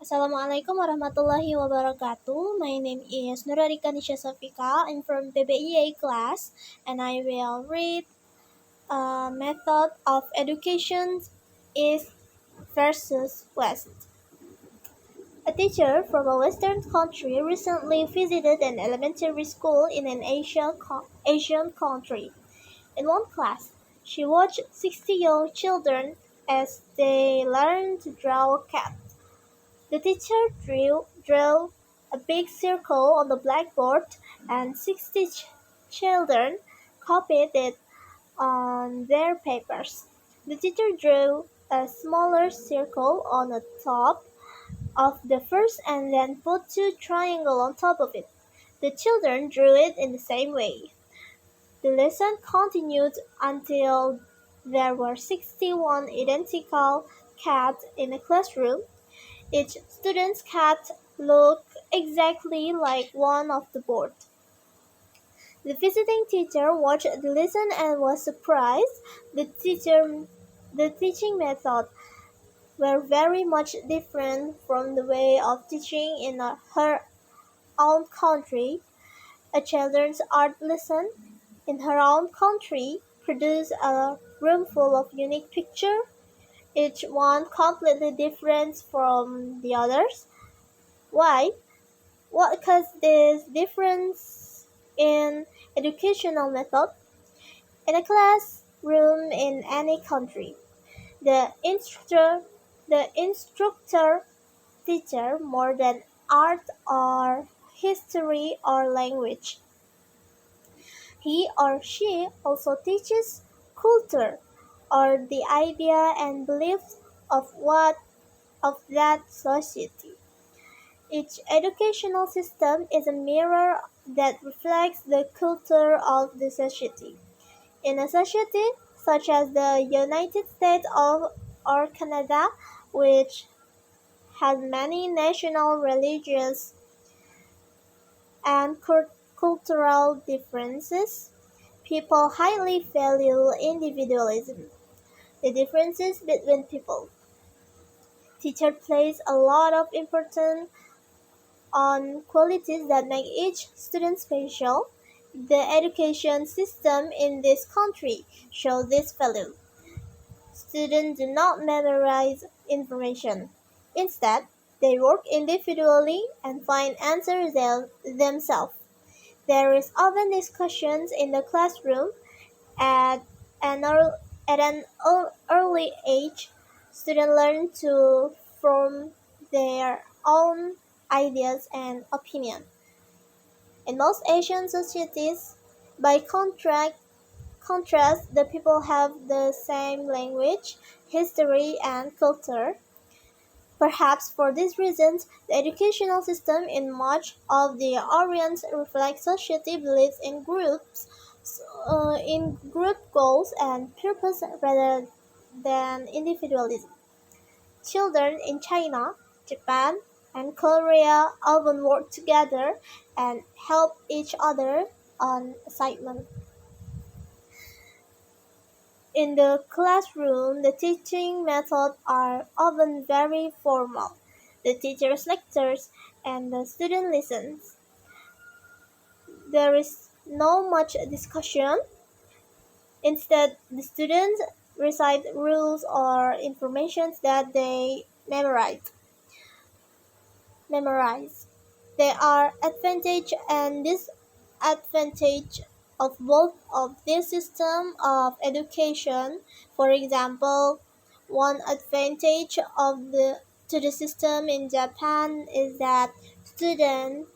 Assalamualaikum warahmatullahi wabarakatuh. My name is Ariqah Nisya Shafiqah. I'm from PBIA class and I will read method of education East versus West. A teacher from a Western country recently visited an elementary school in an Asian country. In one class, she watched 60 young children as they learned to draw a cat. The teacher drew a big circle on the blackboard and 60 children copied it on their papers. The teacher drew a smaller circle on the top of the first and then put two triangles on top of it. The children drew it in the same way. The lesson continued until there were 61 identical cats in a classroom. Each student's cat looked exactly like one of the board. The visiting teacher watched the lesson and was surprised. The teaching methods were very much different from the way of teaching in her own country. A children's art lesson in her own country produced a room full of unique pictures, each one completely different from the others. Why? What caused this difference in educational method? In a classroom in any country, the instructor teaches more than art or history or language. He or she also teaches culture or the idea and beliefs of that society. Each educational system is a mirror that reflects the culture of the society. In a society such as the United States or Canada, which has many national, religious, and cultural differences, people highly value individualism, the differences between people. Teacher plays a lot of importance on qualities that make each student special. The education system in this country shows this value. Students do not memorize information. Instead, they work individually and find answers themselves. There is often discussions in the classroom at an early age. Students learn to form their own ideas and opinions. In most Asian societies, by contrast, the people have the same language, history, and culture. Perhaps for this reason, the educational system in much of the Orient reflects society beliefs in group goals and purpose rather than individualism. Children in China, Japan, and Korea often work together and help each other on assignments. In the classroom, the teaching methods are often very formal. The teacher lectures and the student listens. There is no much discussion. Instead, the students recite rules or information that they memorize. There are advantage and disadvantage of both of this system of education. For example, one advantage to the system in Japan is that students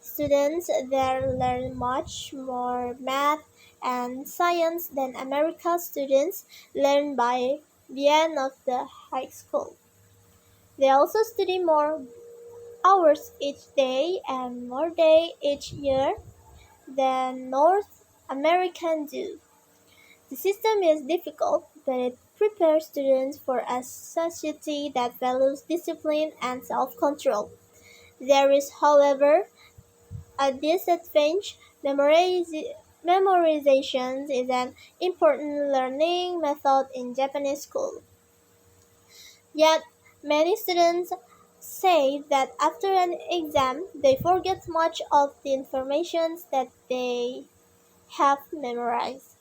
students there learn much more math and science than American students learn by the end of the high school. They also study more hours each day and more day each year than North Americans do. The system is difficult, but it prepares students for a society that values discipline and self-control. There is, however, a disadvantage. Memorization is an important learning method in Japanese school. Yet, Many students say that after an exam they forget much of the information that they have memorized.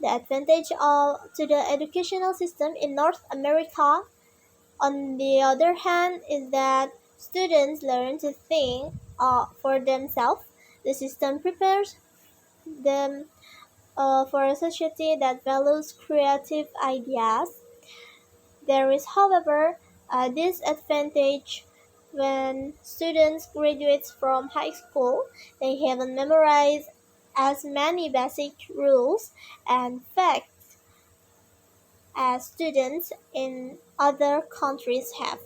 The advantage to the educational system in North America, on the other hand, is that students learn to think for themselves. The system prepares them for a society that values creative ideas. There is, however, a disadvantage when students graduate from high school. They haven't memorized as many basic rules and facts as students in other countries have.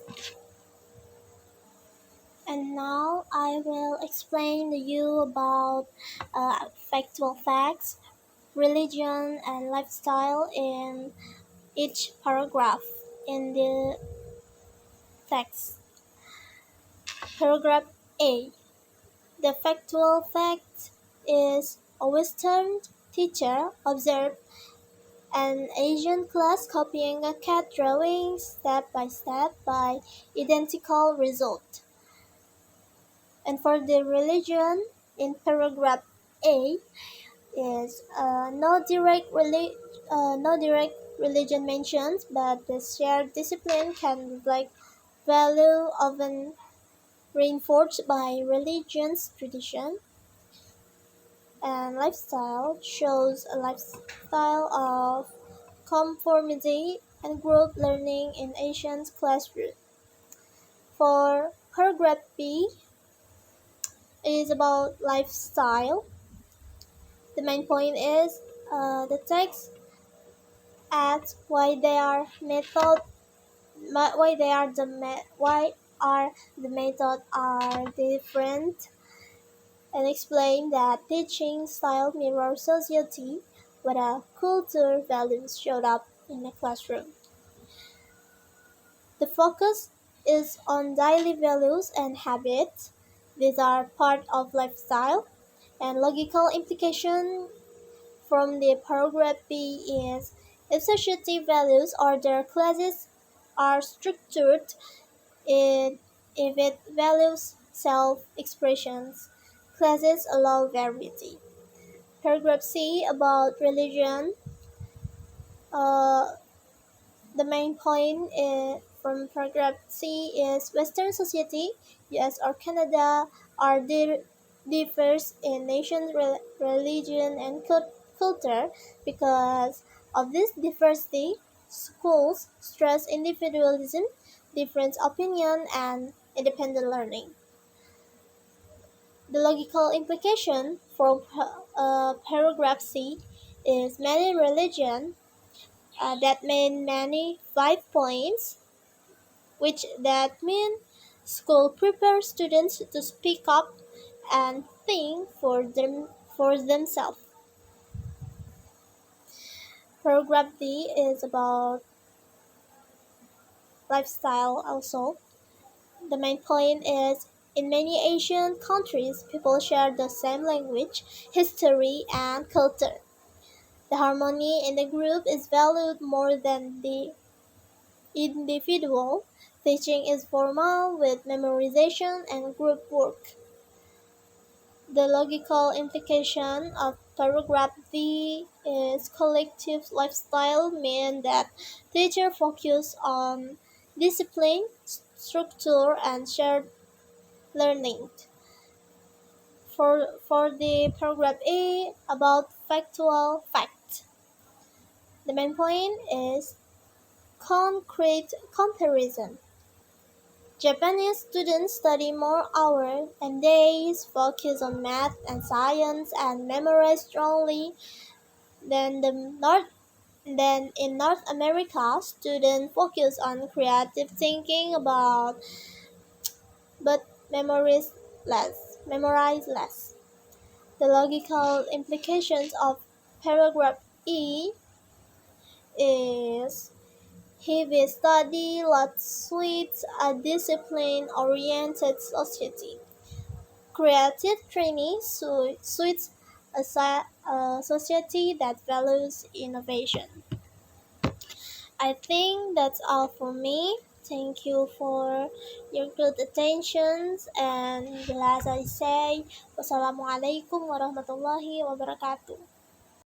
And now I will explain to you about factual facts, religion, and lifestyle in each paragraph in the text. Paragraph A. The factual fact is a Western teacher observed an Asian class copying a cat drawing step by step by identical result. And for the religion, in paragraph A, is no direct religion mentions, but the shared discipline can reflect value often reinforced by religion's tradition. And lifestyle shows a lifestyle of conformity and group learning in Asian classroom. For paragraph B, it is about lifestyle. The main point is the text asks why are the method are different, and explain that teaching style mirrors society, but a culture values showed up in the classroom. The focus is on daily values and habits. These are part of lifestyle, and logical implication from the paragraph B is if society values order, classes are structured. It, if it values self-expressions, classes allow variety. Paragraph C about religion. Uh, the main point from paragraph C is Western society, US or Canada, are diverse in nation, religion, and culture. Because of this diversity, schools stress individualism, different opinion, and independent learning. The logical implication from paragraph C is many religion that mean many 5 points, which that mean school prepare students to speak up and think for themselves. Paragraph D is about lifestyle also. The main point is in many Asian countries, people share the same language, history, and culture. The harmony in the group is valued more than the individual. Teaching is formal with memorization and group work. The logical implication of paragraph V is collective lifestyle means that teachers focus on discipline, structure, and shared learning. For the paragraph A about factual fact, the main point is concrete comparison. Japanese students study more hours and days, focus on math and science, and memorize strongly than than in North America. Students focus on creative thinking about but memorize less. The logical implications of paragraph E is he will study what suits a discipline-oriented society. Creative training suits a society that values innovation. I think that's all for me. Thank you for your good attentions. And the last I say, wassalamualaikum warahmatullahi wabarakatuh.